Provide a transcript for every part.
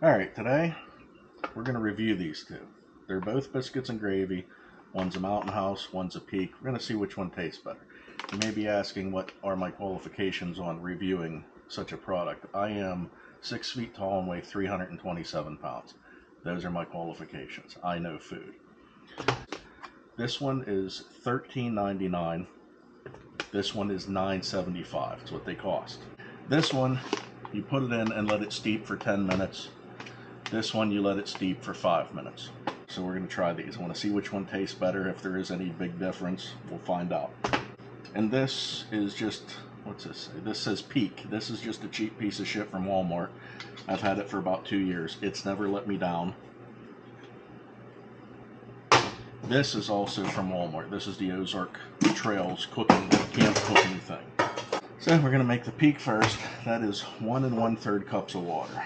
Alright, today we're going to review these two. They're both biscuits and gravy. One's a Mountain House, one's a Peak. We're going to see which one tastes better. You may be asking what are my qualifications on reviewing such a product. I am 6 feet tall and weigh 327 pounds. Those are my qualifications. I know food. This one is $13.99. This one is $9.75. That's what they cost. This one, you put it in and let it steep for 10 minutes. This one, you let it steep for 5 minutes. So we're going to try these. I want to see which one tastes better. If there is any big difference, we'll find out. And this is just, what's this? This says Peak. This is just a cheap piece of shit from Walmart. I've had it for about 2 years. It's never let me down. This is also from Walmart. This is the Ozark Trails camp cooking thing. So we're going to make the Peak first. That is 1 1/3 cups of water.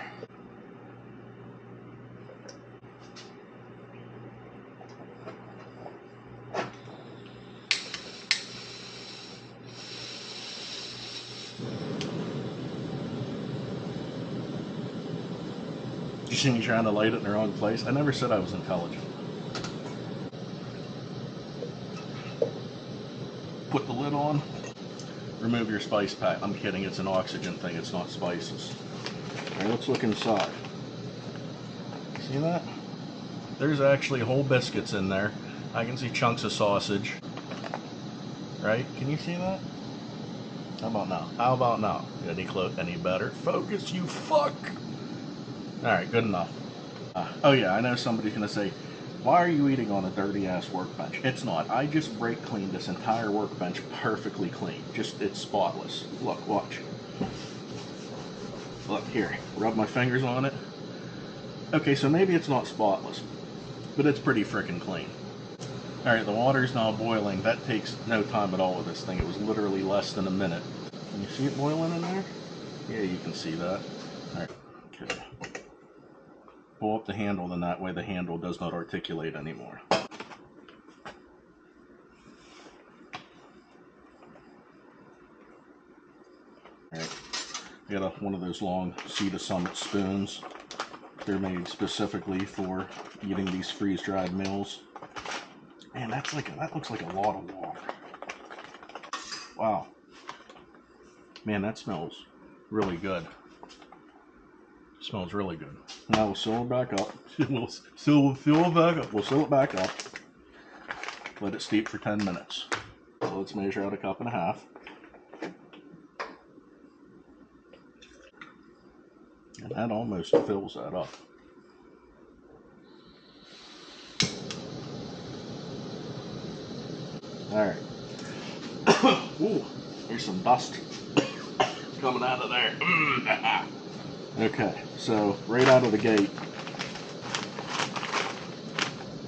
Did you see me trying to light it in the wrong place? I never said I was intelligent. Put the lid on. Remove your spice pack. I'm kidding, it's an oxygen thing, it's not spices. Alright, let's look inside. See that? There's actually whole biscuits in there. I can see chunks of sausage. Right? Can you see that? How about now? How about now? Any better? Focus, you fuck! Alright, good enough. Oh yeah, I know somebody's gonna say, why are you eating on a dirty ass workbench? It's not. I just brake cleaned this entire workbench perfectly clean. It's spotless. Look, watch. Look here, rub my fingers on it. Okay, so maybe it's not spotless, but it's pretty freaking clean. Alright, the water's now boiling. That takes no time at all with this thing. It was literally less than a minute. Can you see it boiling in there? Yeah, you can see that. Alright, okay. Pull up the handle, then that way the handle does not articulate anymore. Alright, I got one of those long Sea to Summit spoons. They're made specifically for eating these freeze-dried meals. Man, that looks like a lot of water. Wow. Man, that smells really good. Smells really good. Now we'll seal it back up. We'll seal it back up. Let it steep for 10 minutes. So let's measure out 1.5 cups. And that almost fills that up. Alright. Ooh, there's some dust coming out of there. Okay, so right out of the gate,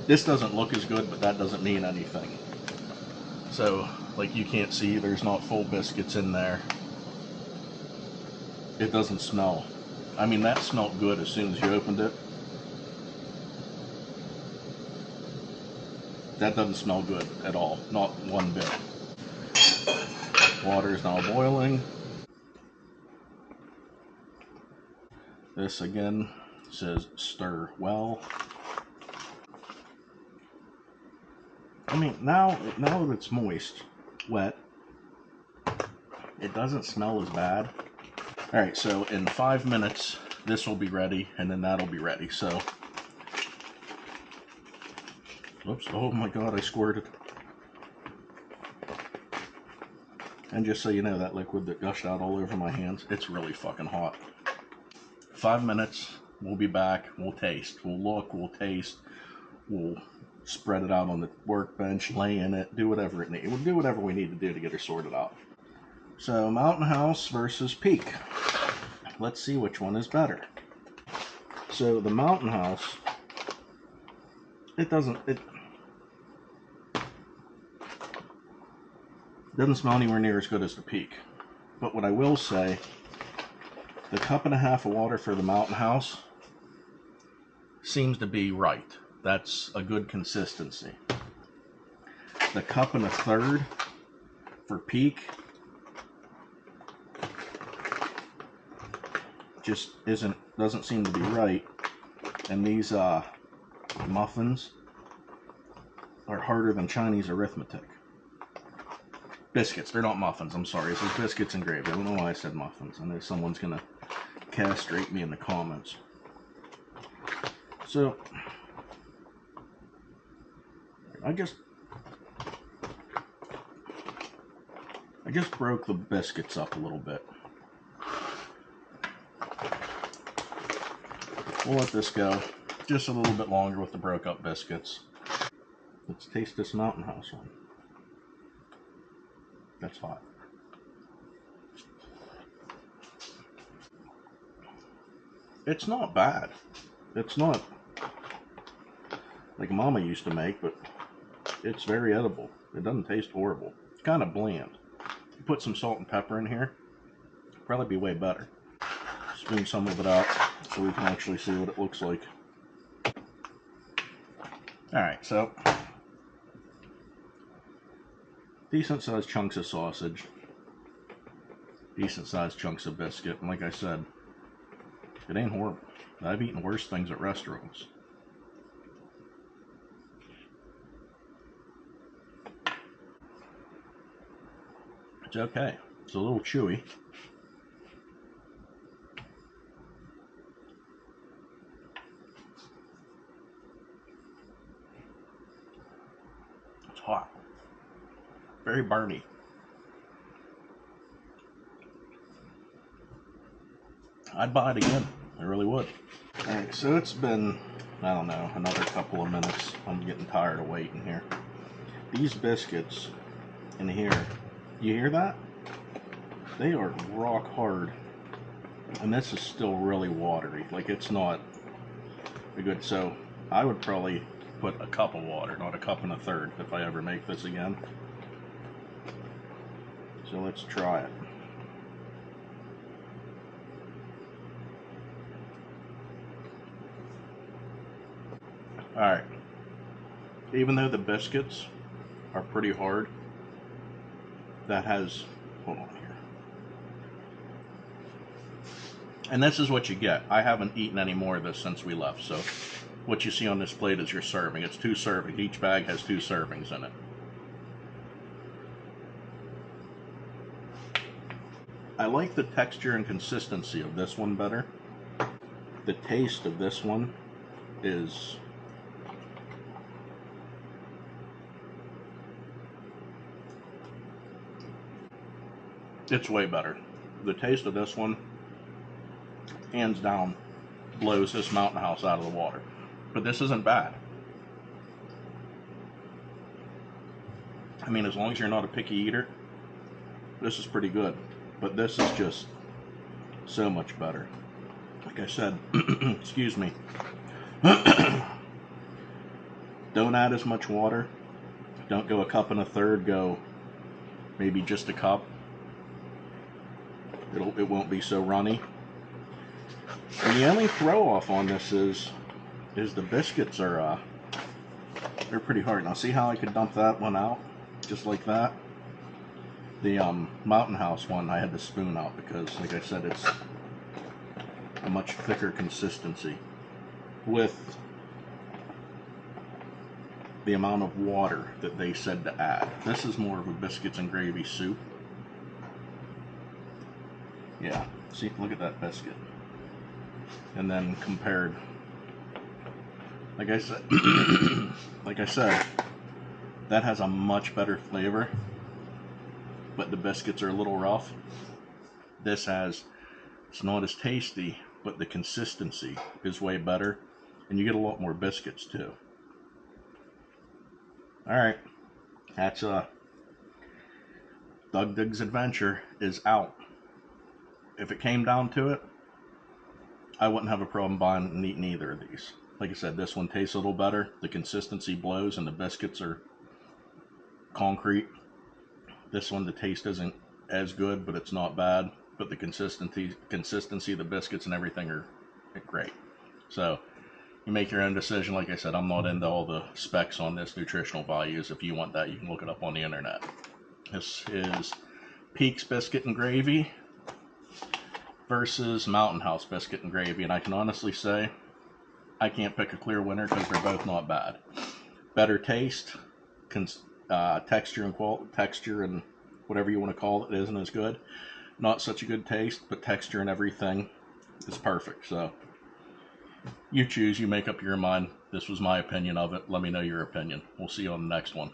this doesn't look as good, but that doesn't mean anything. So, like you can't see, there's not full biscuits in there. It doesn't smell. I mean, that smelled good as soon as you opened it. That doesn't smell good at all, not one bit. Water is now boiling. This again says stir well. I mean, now that it's moist, wet, it doesn't smell as bad. Alright, so in 5 minutes, this will be ready, and then that'll be ready. So, oops, oh my god, I squirted. And just so you know, that liquid that gushed out all over my hands, it's really fucking hot. 5 minutes, we'll be back, we'll taste, we'll look, we'll taste, we'll spread it out on the workbench, lay in it, do whatever it needs. We'll do whatever we need to do to get her sorted out. So, Mountain House versus Peak. Let's see which one is better. So, the Mountain House, it doesn't smell anywhere near as good as the Peak. But what I will say, the 1.5 cups of water for the Mountain House seems to be right. That's a good consistency. The 1.25 cups for Peak just doesn't seem to be right. And these muffins are harder than Chinese arithmetic. Biscuits, they're not muffins, I'm sorry. This is biscuits and gravy. I don't know why I said muffins. I know someone's gonna castrate me in the comments. So I just broke the biscuits up a little bit. We'll let this go just a little bit longer with the broke up biscuits. Let's taste this Mountain House one. That's hot. It's not bad. It's not like Mama used to make, but it's very edible. It doesn't taste horrible. It's kind of bland. You put some salt and pepper in here, it'd probably be way better. Spoon some of it out so we can actually see what it looks like. Alright, so decent sized chunks of sausage, decent sized chunks of biscuit, and like I said, it ain't horrible. I've eaten worse things at restaurants. It's okay. It's a little chewy. It's hot. Very burny. I'd buy it again. I really would. Alright, so it's been, I don't know, another couple of minutes. I'm getting tired of waiting here. These biscuits in here, you hear that? They are rock hard. And this is still really watery. Like, it's not good. So I would probably put a cup of water, not a cup and a third, if I ever make this again. So let's try it. Alright. Even though the biscuits are pretty hard, that has, hold on here. And this is what you get. I haven't eaten any more of this since we left, so what you see on this plate is your serving. It's 2 servings. Each bag has 2 servings in it. I like the texture and consistency of this one better. The taste of this one is it's way better. The taste of this one, hands down, blows this Mountain House out of the water. But this isn't bad. I mean, as long as you're not a picky eater, this is pretty good. But this is just so much better. Like I said, excuse me. Don't add as much water. Don't go a cup and a third. Go maybe just a cup. It won't be so runny. And the only throw off on this is the biscuits are they're pretty hard. Now see how I could dump that one out just like that? The Mountain House one I had to spoon out because, like I said, it's a much thicker consistency with the amount of water that they said to add. This is more of a biscuits and gravy soup. Yeah, see, look at that biscuit. And then compared, like I said, that has a much better flavor, but the biscuits are a little rough. This has, it's not as tasty, but the consistency is way better, and you get a lot more biscuits too. Alright, that's Doug Diggs' Adventure is out. If it came down to it, I wouldn't have a problem buying and eating either of these. Like I said, this one tastes a little better. The consistency blows and the biscuits are concrete. This one, the taste isn't as good, but it's not bad. But the consistency of the biscuits and everything are great. So you make your own decision. Like I said, I'm not into all the specs on this, nutritional values. If you want that, you can look it up on the internet. This is Peak's Biscuit and Gravy. versus Mountain House biscuit and gravy, and I can honestly say I can't pick a clear winner because they're both not bad. Better taste, texture and whatever you want to call it isn't as good. Not such a good taste, but texture and everything is perfect. So you choose, you make up your mind. This was my opinion of it. Let me know your opinion. We'll see you on the next one.